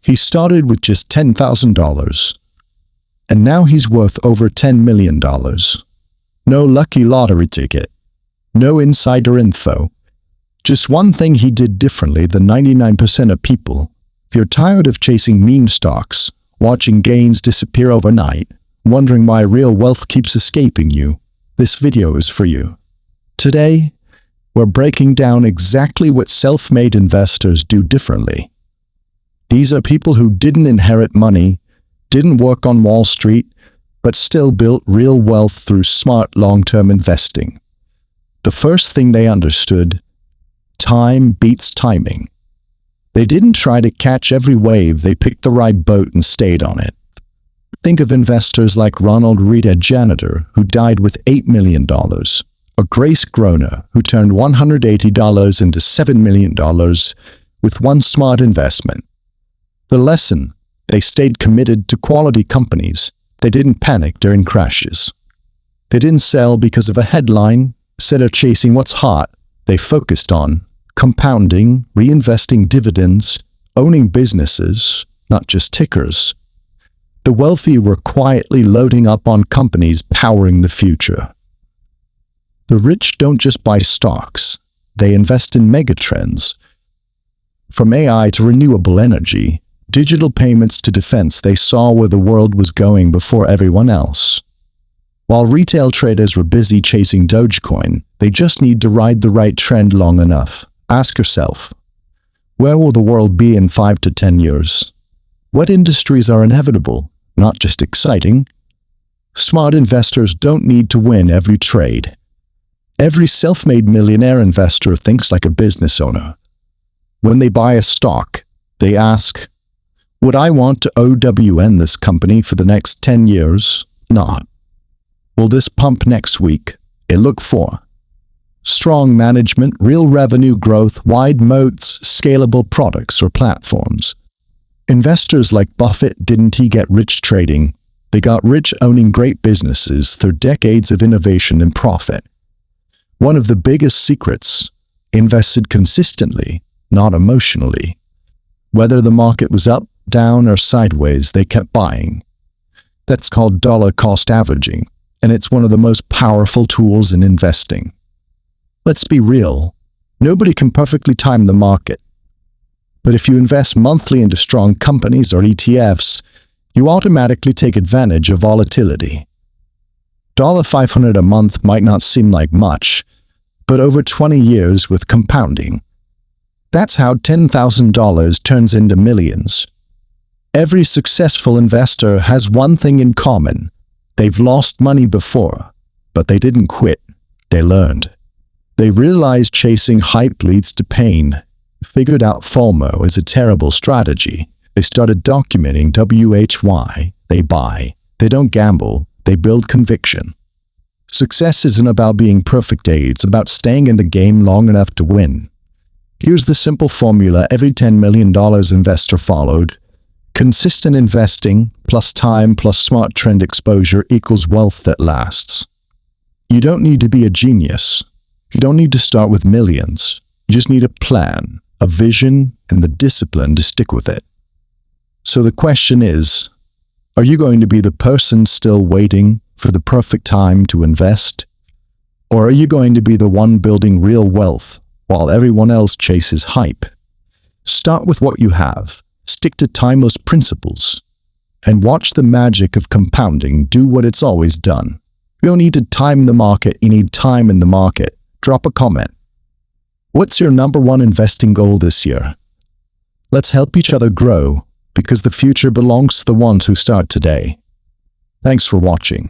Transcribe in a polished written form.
He started with just $10,000, and now he's worth over $10 million. No lucky lottery ticket, no insider info, just one thing he did differently than 99% of people. If you're tired of chasing meme stocks, watching gains disappear overnight, wondering why real wealth keeps escaping you, this video is for you. Today, we're breaking down exactly what self-made investors do differently. These are people who didn't inherit money, didn't work on Wall Street, but still built real wealth through smart long-term investing. The first thing they understood: time beats timing. They didn't try to catch every wave, they picked the right boat and stayed on it. Think of investors like Ronald Reed, a janitor who died with $8 million, or Grace Groner, who turned $180 into $7 million with one smart investment. The lesson: they stayed committed to quality companies. They didn't panic during crashes. They didn't sell because of a headline. Instead of chasing what's hot, they focused on compounding, reinvesting dividends, owning businesses, not just tickers. The wealthy were quietly loading up on companies powering the future. The rich don't just buy stocks, they invest in megatrends. From AI to renewable energy, digital payments to defense, they saw where the world was going before everyone else. While retail traders were busy chasing Dogecoin, they just need to ride the right trend long enough. Ask yourself, where will the world be in 5 to 10 years? What industries are inevitable, not just exciting? Smart investors don't need to win every trade. Every self-made millionaire investor thinks like a business owner. When they buy a stock, they ask, would I want to OWN this company for the next 10 years? Not. Will this pump next week? They look for strong management, real revenue growth, wide moats, scalable products or platforms. Investors like Buffett didn't get rich trading. They got rich owning great businesses through decades of innovation and profit. One of the biggest secrets: invested consistently, not emotionally. Whether the market was up, down, or sideways, they kept buying. That's called dollar cost averaging, and it's one of the most powerful tools in investing. Let's be real, nobody can perfectly time the market. But if you invest monthly into strong companies or ETFs, you automatically take advantage of volatility. $500 a month might not seem like much, but over 20 years with compounding, that's how $10,000 turns into millions. Every successful investor has one thing in common: they've lost money before, but they didn't quit, they learned. They realized chasing hype leads to pain, figured out FOMO is a terrible strategy. They started documenting WHY. They buy. They don't gamble. They build conviction. Success isn't about being perfect, it's about staying in the game long enough to win. Here's the simple formula every $10 million investor followed: consistent investing plus time plus smart trend exposure equals wealth that lasts. You don't need to be a genius. You don't need to start with millions. You just need a plan, a vision, and the discipline to stick with it. So the question is, are you going to be the person still waiting for the perfect time to invest? Or are you going to be the one building real wealth while everyone else chases hype? Start with what you have, stick to timeless principles, and watch the magic of compounding do what it's always done. You don't need to time the market, you need time in the market. Drop a comment. What's your number one investing goal this year? Let's help each other grow, because the future belongs to the ones who start today. Thanks for watching.